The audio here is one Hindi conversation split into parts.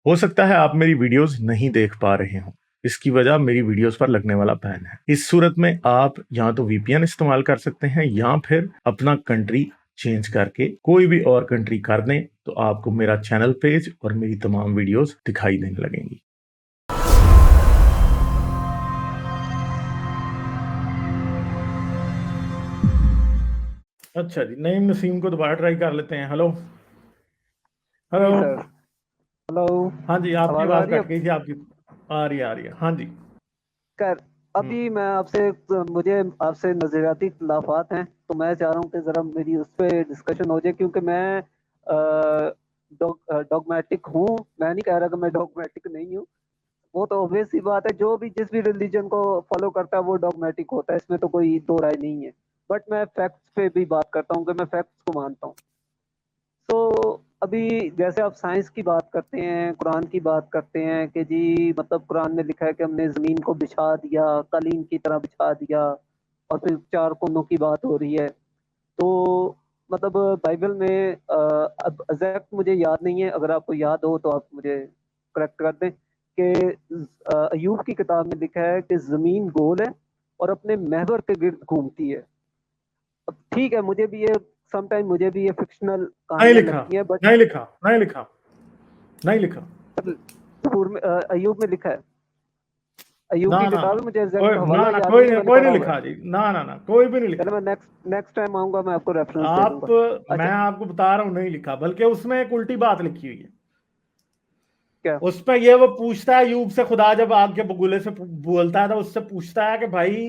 हो सकता है आप मेरी वीडियोस नहीं देख पा रहे हो। इसकी वजह मेरी वीडियोस पर लगने वाला बैन है। इस सूरत में आप या तो वीपीएन इस्तेमाल कर सकते हैं या फिर अपना कंट्री चेंज करके कोई भी और कंट्री कर दें, तो आपको मेरा चैनल पेज और मेरी तमाम वीडियोस दिखाई देने लगेंगी। अच्छा जी, नईम नसीम को दोबारा ट्राई कर लेते हैं। Hello hello. जी सर। हेलो। हाँ जी, आपकी आवाज़ आ आवाज रही है कट गई थी। आपकी आ रही है। हाँ जी। कर। हम्म। अभी मैं आपसे मुझे आपसे नज़रियाती इख्तिलाफात हैं, तो मैं चाह रहा हूँ कि ज़रा मेरी उस पर डिस्कशन हो जाए, क्योंकि मैं डॉगमेटिक हूँ। मैं नहीं कह रहा कि मैं डॉगमेटिक नहीं हूँ। वो तो ऑब्वियस सी बात है, जो भी जिस भी रिलीजन को फॉलो करता है वो डॉगमेटिक होता है, इसमें तो कोई दो राय नहीं है। बट मैं फैक्ट्स पे भी बात करता हूँ कि मैं फैक्ट्स को मानता हूँ। तो अभी जैसे आप साइंस की बात करते हैं, कुरान की बात करते हैं कि जी मतलब कुरान में लिखा है कि हमने ज़मीन को बिछा दिया, कालीन की तरह बिछा दिया, और फिर चार कोनों की बात हो रही है। तो मतलब बाइबल में अब एग्जैक्ट मुझे याद नहीं है, अगर आपको याद हो तो आप मुझे करेक्ट कर दें कि अयूब की किताब में लिखा है कि ज़मीन गोल है और अपने महवर के गिर्द घूमती है। अब ठीक है, मुझे भी ये समटाइम मुझे भी ये फिक्शनल नहीं कहानियां लिखा, लगती हैं, बट नहीं लिखा, नहीं लिखा, नहीं लिखा। जबूर में अय्यूब में लिखा है। अय्यूब ना की ना किताब ना, है, मुझे कोई एग्जैक्ट ना हवाला ना, याद कोई नहीं है, नहीं, मैंने कोई नहीं पढ़ा हुआ है। लिखा जी। ना ना ना, कोई भी नहीं लिखा। चलो मैं नेक्स्ट नेक्स्ट टाइम आऊंगा, मैं आपको रेफरेंस दे आप, दूंगा। मैं अच्छा। आपको बता रहा हूँ नहीं लिखा, बल्कि उसमें एक उल्टी बात लिखी हुई है। क्या? उस पर ये वो पूछता है यूब से, खुदा जब आग के बगुले से बोलता है तो उससे पूछता है कि भाई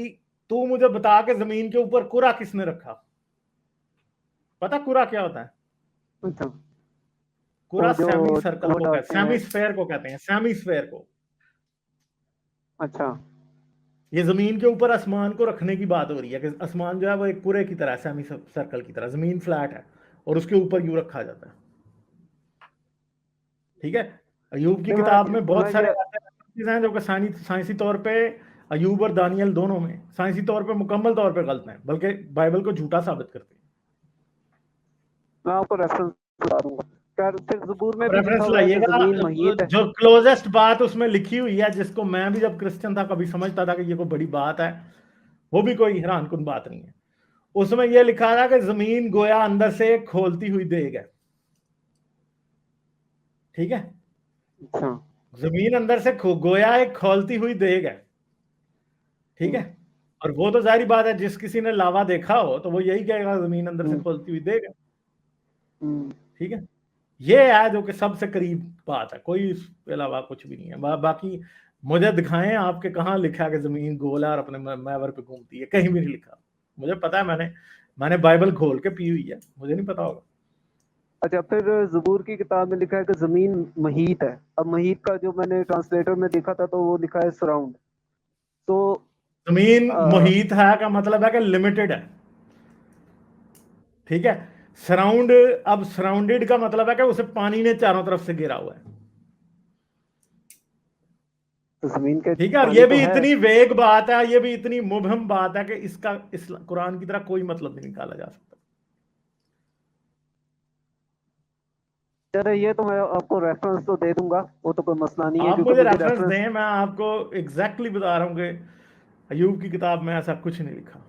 तू मुझे बता के जमीन के ऊपर कुरा किसने रखा। पता कुरा क्या होता है? अच्छा। कुरा वो जो सेमी सर्कल वो को कहते, डालते हैं। सेमी स्फेयर को कहते हैं, सेमी स्फेयर को। अच्छा। ये जमीन के ऊपर आसमान को रखने की बात हो रही है कि आसमान जो है वो एक पूरे की तरह, सेमी सर्कल की तरह, जमीन फ्लैट है और उसके ऊपर यूं रखा जाता है। ठीक है। अयूब की नहीं, किताब में बहुत मैं सारे ये ऐसे चीजें हैं जो कि साइंसी तौर पे अयूब और दानियल दोनों में साइंसी तौर पे मुकम्मल तौर पे गलत हैं, बल्कि बाइबल को झूठा साबित करते हैं। मैं आपको रेफरेंस बता दूंगा। खैर, फिर जबूर में अब भी लिखा रेफरेंस हुआ है कि लाइएगा। जमीन महीत है। जो क्लोजेस्ट बात उसमें लिखी हुई है, जिसको मैं भी जब क्रिश्चियन था कभी समझता था कि ये कोई बड़ी बात है, वो भी कोई हैरान कुन बात नहीं है। उसमें यह लिखा था कि जमीन गोया अंदर से खोलती हुई देग है। ठीक है। अच्छा। जमीन अंदर से गोया एक खोलती हुई देग है। ठीक है। हम्म। और वो तो जाहिर बात है, जिस किसी ने लावा देखा हो तो वो यही कहेगा जमीन अंदर से हम्म। खोलती हुई देग है। हम्म। ठीक है। ये है जो कि सबसे करीब बात है, कोई इसके अलावा कुछ भी नहीं है। बाकी मुझे दिखाएं आपके कहाँ लिखा है कि जमीन गोल है और अपने महवर पे घूमती है। कहीं भी नहीं लिखा। मुझे पता है, मैंने मैंने बाइबल खोल के पी हुई है, मुझे नहीं पता होगा। अच्छा, फिर जबूर की किताब में लिखा है कि जमीन महीत है। अब महीत का जो मैंने ट्रांसलेटर में देखा था तो वो लिखा है सराउंड। तो जमीन आ, मुहीत है का मतलब है कि लिमिटेड है। ठीक है। सराउंड, अब सराउंडेड का मतलब है कि उसे पानी ने चारों तरफ से घेरा हुआ है। तो जमीन के ठीक है। और पानी ये तो भी है। इतनी वेग बात है, ये भी इतनी मुबहम बात है कि इसका इस कुरान की तरह कोई मतलब नहीं निकाला जा सकता। चलो, ये तो मैं आपको रेफरेंस तो दे दूंगा, वो तो कोई मसला नहीं है, आप क्योंकि मुझे मुझे रेफरेंस रेफरेंस। दें, मैं आपको एग्जैक्टली बता रहा हूँ कि अयूब की किताब में ऐसा कुछ नहीं लिखा।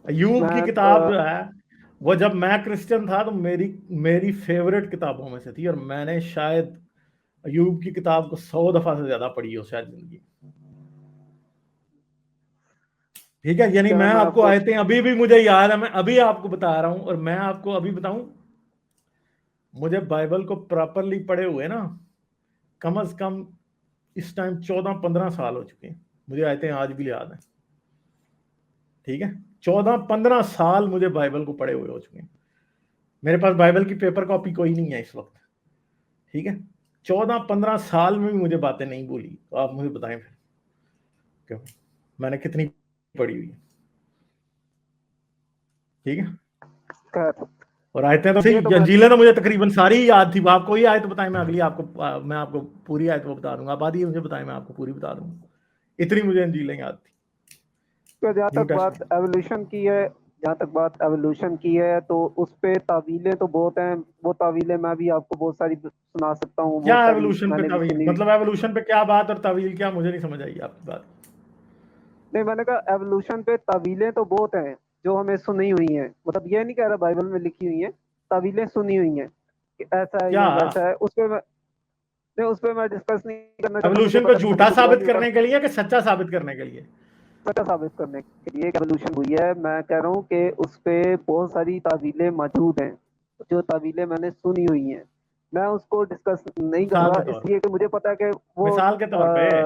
अयूब की मैं किताब जो है वो, जब मैं क्रिश्चियन था तो मेरी मेरी फेवरेट किताबों में से थी, और मैंने शायद अयूब की किताब को 100 दफा से ज्यादा पढ़ी हो शायद जिंदगी। ठीक है। यानी चलो, मैं मैं आपको आपको आयतें अभी भी मुझे याद है, मैं अभी आपको बता रहा हूं, और मैं आपको अभी बताऊं, मुझे बाइबल को प्रॉपरली पढ़े हुए ना कम अज कम इस टाइम 14-15 साल हो चुके हैं। मुझे आयतें आज भी याद है। ठीक है। 14-15 साल मुझे बाइबल को पढ़े हुए हो चुके हैं। मेरे पास बाइबल की पेपर कॉपी कोई नहीं है इस वक्त। ठीक है। 14-15 साल में भी मुझे बातें नहीं बोली, तो आप मुझे बताएं फिर क्यों, मैंने कितनी पढ़ी हुई है। ठीक है। खैर, और आयतें तो ये तो सही, मैं अंजीलें तो मुझे तकरीबन सारी ही याद थी। आप कोई आयत बताएं, मैं अगली आपको मैं आपको पूरी आयत वो बता दूंगा। आप आधी मुझे बताएं, मैं आपको पूरी बता दूंगा। इतनी मुझे अंजीलें याद थी। जहाँ न्यू तक बात टेस्टमेंट। एवोल्यूशन की है, जहाँ तक बात एवोल्यूशन की है तो उस पे तावीलें तो बहुत हैं। वो तावीलें मैं भी आपको बहुत सारी सुना सकता हूँ, क्या बहुत सारी एवोल्यूशन पे मैंने भी तावील, सुनी। मतलब एवोल्यूशन पे क्या बात और तावील क्या, मुझे नहीं समझ आई आपकी बात। नहीं, मैंने कहा एवोल्यूशन पे तावीलें तो बहुत हैं जो हमें सुनी हुई हैं, मतलब ये नहीं कह रहा बाइबल में लिखी हुई हैं, तावीलें सुनी हुई हैं कि ऐसा है क्या या वैसा है। उस पे मैं नहीं, उस पे मैं डिस्कस नहीं करना चाहता, मुझे एवोल्यूशन को पता नहीं, झूठा मुझे बुरा साबित नहीं लगा। करने के लिए कि सच्चा साबित करने के लिए? सच्चा साबित करने के लिए एवोल्यूशन हुई है। मैं कह रहा हूँ कि उस पे बहुत सारी तावीलें मौजूद हैं, जो तावीलें मैंने सुनी हुई हैं। मैं उसको डिस्कस नहीं कर मिसाल रहा के तौर पे, इसलिए कि मुझे पता है कि वो मिसाल के तौर पे।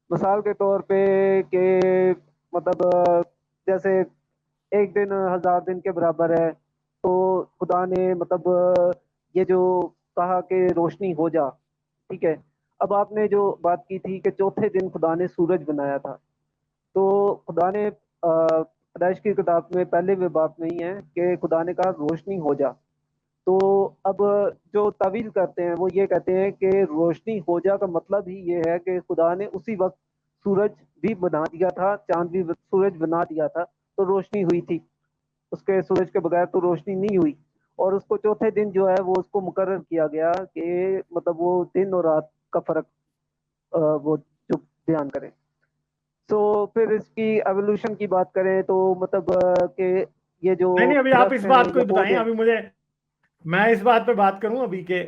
मिसाल के तौर पे कि मतलब जैसे एक दिन हजार दिन के बराबर है, तो खुदा ने मतलब ये जो कहा कि रोशनी हो जा, ठीक है। अब आपने जो बात की थी कि चौथे दिन खुदा ने सूरज बनाया था, तो खुदा ने पैदाइश की किताब में पहले वे बात में ही है कि खुदा ने कहा रोशनी हो जा। तो अब जो तावील करते हैं वो ये कहते हैं कि रोशनी हो जा का मतलब ही ये है कि खुदा ने उसी वक्त सूरज भी बना दिया था, चांद भी, सूरज बना दिया था, तो रोशनी हुई थी। उसके सूरज के बगैर तो रोशनी नहीं हुई। और उसको चौथे दिन जो है वो उसको मुकर्रर किया गया कि मतलब वो दिन और रात का फर्क वो जो बयान करें। तो फिर इसकी एवोल्यूशन की बात करें तो मतलब कि ये जो नहीं नहीं, अभी आप इस दरख्त हैं बात को या ही बताएं, पौधे। अभी मुझे, मैं इस बात पे बात करूं अभी के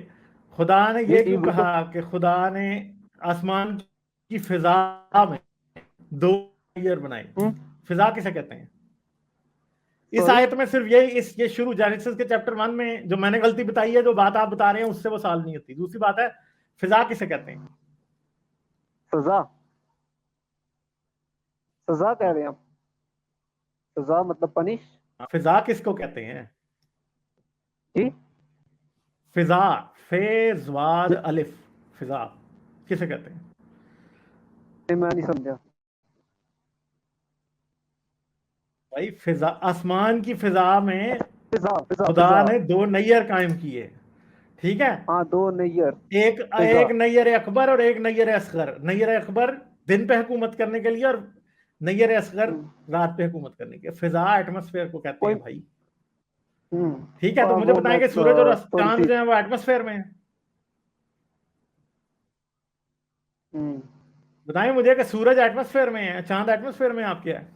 खुदा ने जी ये जी क्यों बिल्कुल। कहा कि खुदा ने आसमान की फिजा में दो लेयर बनाए? फिजा किसे कहते हैं? इस सॉरी। आयत में सिर्फ यही, इस ये शुरू जेनेसिस के चैप्टर 1 में जो मैंने गलती बताई है, जो बात आप बता रहे हैं उससे वो साल नहीं होती। दूसरी बात है, फिजा किसे कहते हैं? सजा, सजा कह हाँ, रहे हैं आप? सजा मतलब पनिश। फिजा किसको कहते हैं? जी। फिजा, फेज वाद जी, अलिफ, फिजा किसे कहते हैं? मैं नहीं समझा। भाई फिजा, आसमान की फिजा में फिजा, फिजा, खुदा फिजा। ने दो नैयर कायम किए, ठीक है। हाँ, दो नैयर। एक फिजा। एक नैयर अकबर और एक नैयर असगर। नैयर अकबर दिन पे हुकूमत करने के लिए और नैयर असगर हम्म, रात पे हुकूमत करने के। फिजा एटमॉस्फेयर को कहते कोई। हैं भाई। ठीक है, तो हाँ, मुझे वो मैं बताएं कि सूरज और थोड़ी चांद सी। जो है वो एटमॉस्फेयर में है? हम्म, बताएं मुझे कि सूरज एटमॉस्फेयर में है, चांद एटमॉस्फेयर में आपके है?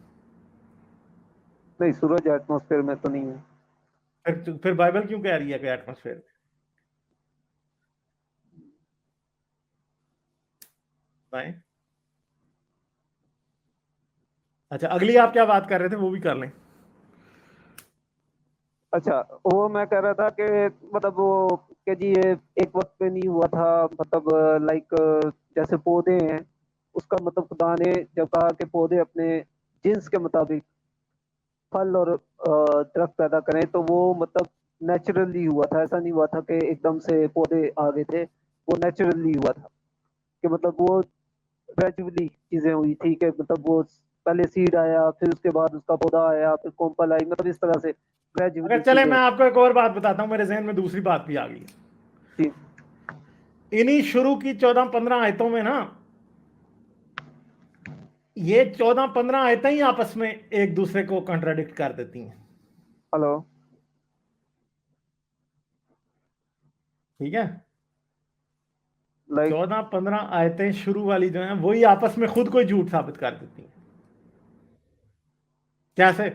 नहीं, सूरज एटमॉस्फेयर में तो नहीं है। फिर बाइबल क्यों कह रही है कि एटमॉस्फेयर? बताएं। अच्छा, अगली आप क्या बात कर रहे थे वो भी कर लें। अच्छा, वो मैं कह रहा था कि मतलब वो कि जी ये एक वक्त पे नहीं हुआ था, मतलब लाइक जैसे पौधे हैं, उसका मतलब खुदा ने जब कहा कि पौधे अपने जिन्स के मुताबिक फल और दरख्त पैदा करें, तो वो मतलब नेचुरली हुआ था। ऐसा नहीं हुआ था कि एकदम से पौधे आ गए थे, वो नेचुरली हुआ था। कि मतलब वो ग्रेजुअली चीजें हुई थी कि मतलब वो पहले सीड आया, फिर उसके बाद उसका पौधा आया, फिर कोम्पल आई, मतलब इस तरह से अगर ग्रेजुअली चले, चीजें। मैं आपको एक और बात बताता हूं, मेरे जहन में दूसरी बात भी आ गई। जी। इन्हीं शुरू की 14-15 आयतों में ना, ये 14-15 आयतें ही आपस में एक दूसरे को कॉन्ट्राडिक्ट कर देती हैं। हेलो। ठीक है, लाइक। 14-15 आयतें शुरू वाली जो हैं वही आपस में खुद को ही झूठ साबित कर देती हैं। कैसे?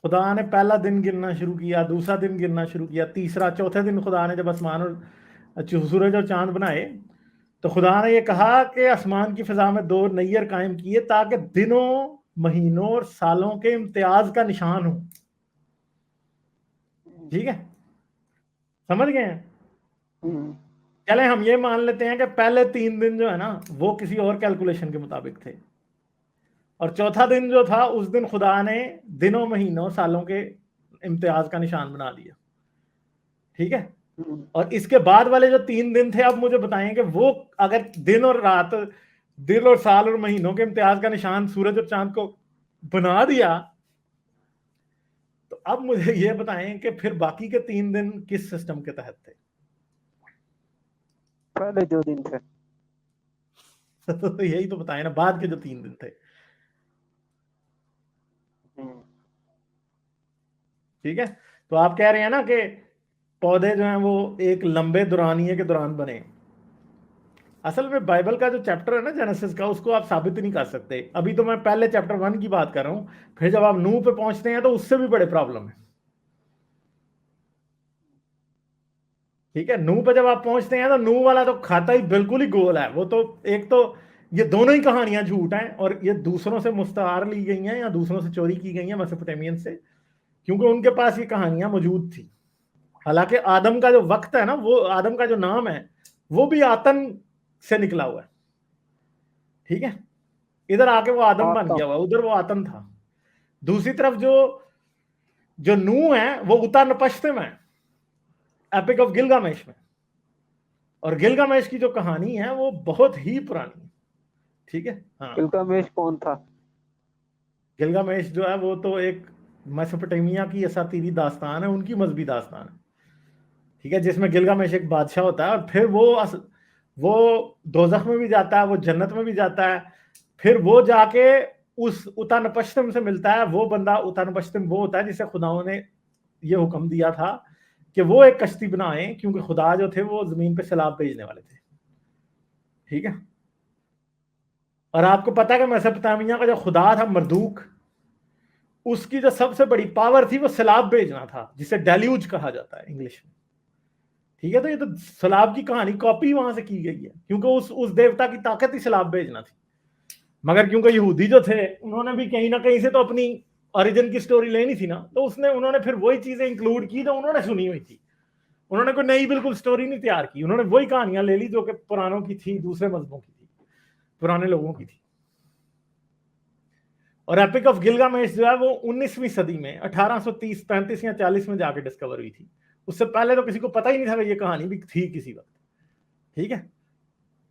खुदा ने पहला दिन गिनना शुरू किया, दूसरा दिन गिनना शुरू किया, तीसरा, चौथे दिन खुदा ने जब आसमान और सूरज और चांद बनाए, तो खुदा ने यह कहा कि आसमान की फिजा में दो नैयर कायम किए ताकि दिनों, महीनों और सालों के इम्तियाज का निशान हो। ठीक है, समझ गए हैं? चले हम ये मान लेते हैं कि पहले 3 दिन जो है ना वो किसी और कैलकुलेशन के मुताबिक थे, और चौथा दिन जो था उस दिन खुदा ने दिनों, महीनों, सालों के इम्तियाज का निशान बना दिया। ठीक है, और इसके बाद वाले जो 3 दिन थे, अब मुझे बताएं कि वो अगर दिन और रात, दिन और साल और महीनों के इम्तियाज का निशान सूरज और चांद को बना दिया, तो अब मुझे ये बताएं कि फिर बाकी के 3 दिन किस सिस्टम के तहत थे? पहले जो दिन थे। तो यही तो बताएं ना, बाद के जो 3 दिन थे। ठीक है, तो आप कह रहे हैं ना कि पौधे जो हैं वो एक लंबे दौरानिये के दौरान बने। असल में बाइबल का जो चैप्टर है ना जेनेसिस का, उसको आप साबित नहीं कर सकते। अभी तो मैं पहले चैप्टर 1 की बात कर रहा हूं, फिर जब आप नूह पे पहुंचते हैं तो उससे भी बड़े प्रॉब्लम है। ठीक है, नूह पे जब आप पहुंचते हैं तो नूह वाला तो खाता ही बिल्कुल ही गोल है। वो तो एक तो ये दोनों ही कहानियां झूठ हैं, और ये दूसरों से मुस्तार ली गई हैं या दूसरों से चोरी की गई हैं, मेसोपोटामियन से, क्योंकि उनके पास ये कहानियां मौजूद थी। हालांकि आदम का जो वक्त है ना, वो आदम का जो नाम है वो भी आतन से निकला हुआ है। ठीक है, इधर आके वो आदम बन गया हुआ, उधर वो आतन था। दूसरी तरफ जो जो नूह है वो उतर पश्चिम है, एपिक ऑफ गिलगामेश में। और गिलगामेश की जो कहानी है वो बहुत ही पुरानी है। ठीक है, हाँ, गिलगामेश कौन था? गिलगामेश जो है वो तो एक मेसोपोटामिया की असातीरी दास्तान है, उनकी मजहबी दास्तान है। ठीक है, जिसमें गिलगामेश एक बादशाह होता है, और फिर वो दोजख में भी जाता है, वो जन्नत में भी जाता है। फिर वो जाके उस उतान पश्चिम से मिलता है। वो बंदा उतान पश्चिम वो होता है जिसे खुदाओं ने ये हुक्म दिया था कि वो एक कश्ती बनाए, क्योंकि खुदा जो थे वो जमीन पे सैलाब भेजने वाले थे। ठीक है, और आपको पता है कि मेसोपोटामिया का जो खुदा था मरदूक, उसकी जो सबसे बड़ी पावर थी वो सैलाब भेजना था, जिसे डेल्यूज कहा जाता है इंग्लिश में। ठीक है, तो ये तो सैलाब की कहानी कॉपी वहां से की गई है, क्योंकि उस देवता की ताकत ही सैलाब भेजना थी। मगर क्योंकि यहूदी जो थे उन्होंने भी कहीं ना कहीं से तो अपनी ओरिजिन की स्टोरी लेनी थी ना, तो उन्होंने फिर वही चीजें इंक्लूड की जो उन्होंने सुनी हुई थी। उन्होंने कोई नई बिल्कुल स्टोरी नहीं तैयार की, उन्होंने वही कहानियां ले ली जो कि पुरानों की थी, दूसरे मजहबों की थी, पुराने लोगों की थी। और एपिक ऑफ गिलगामेश जो है वो 19वीं सदी में 1830, 35 या 40 में जाके डिस्कवर हुई थी। उससे पहले तो किसी को पता ही नहीं था कि ये कहानी भी थी किसी वक्त। ठीक है,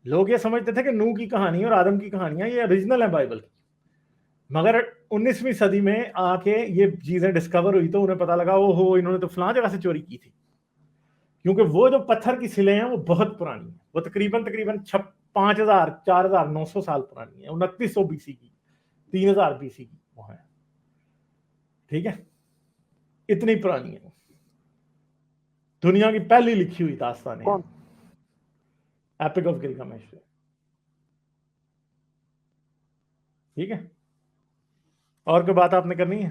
लोग ये समझते थे कि नूह की कहानी और आदम की कहानियां ये ओरिजिनल है बाइबल की। मगर 19वीं सदी में आके ये चीजें डिस्कवर हुई तो उन्हें पता लगा, ओहो, इन्होंने तो फलां जगह से चोरी की थी। क्योंकि वो जो पत्थर की सिलें हैं वो बहुत पुरानी है, वो तकरीबन 5000 4900 साल पुरानी है, 2900 बीसी की, 3000 बीसी की वो है। ठीक है, इतनी पुरानी है, दुनिया की पहली लिखी हुई दास्तान है एपिक ऑफ गिलगामेश। ठीक है, और कोई बात आपने करनी है?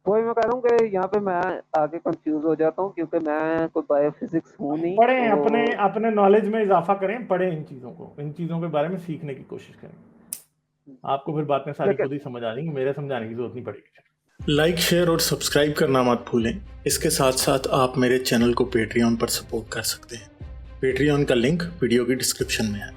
वही मैं कह रहा हूँ कि यहाँ पे मैं आगे कंफ्यूज हो जाता हूँ, क्योंकि मैं कोई बायोफिजिक्स हूँ नहीं। पढ़ें, तो अपने नॉलेज में इजाफा करें, पढ़ें इन चीज़ों के बारे में सीखने की कोशिश करें। आपको फिर बातें सारी खुद ही समझ आ जाएंगी, मेरे समझाने की जरूरत नहीं पड़ेगी। लाइक, शेयर और सब्सक्राइब करना मत भूलें। इसके साथ साथ आप मेरे चैनल को पेट्रियन पर सपोर्ट कर सकते हैं। पेट्रियन का लिंक वीडियो की डिस्क्रिप्शन में है।